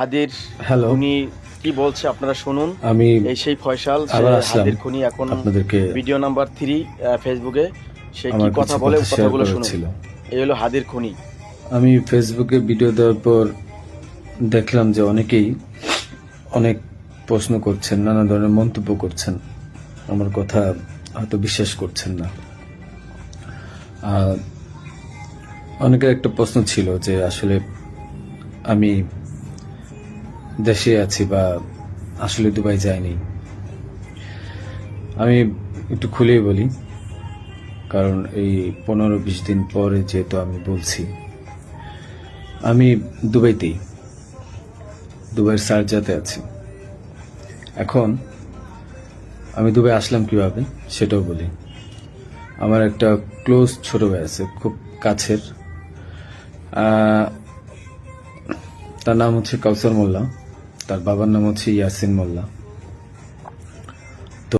হাদির হ্যালো, খুনি কি বলছে আপনারা শুনুন। আমি এই সেই ফয়সাল, সে আবার আসলাম হাদির খুনি। এখন আপনাদেরকে। ভিডিও নাম্বার 3 ফেসবুকে সে কি আমার কথা কিছু বলে কথা শেয়ার কথাগুলো করার শুনুন। ছিল। এই হলো হাদির খুনি। আমি ফেসবুকে ভিডিও দেওয়ার পর দেখলাম যে অনেকেই অনেক প্রশ্ন করছেন, নানা ধরনের মন্তব্য করছেন, আমার কথা হয়তো বিশ্বাস করছেন না। অনেকের একটা প্রশ্ন ছিল যে আসলে আমি দেশে আছি বা আসলে দুবাই যাইনি। আমি একটু খুলেই বলি, কারণ এই 15-20 দিন পরে যেহেতু আমি বলছি, আমি দুবাইয়ের শারজাতে আছি। এখন আমি দুবাই আসলাম কিভাবে সেটাও বলি। আমার একটা ক্লোজ ছোট ভাই আছে, খুব কাছের। তার নাম হচ্ছে কাউসার মোল্লা, তার বাবার নাম হচ্ছে ইয়াসিন মোল্লা।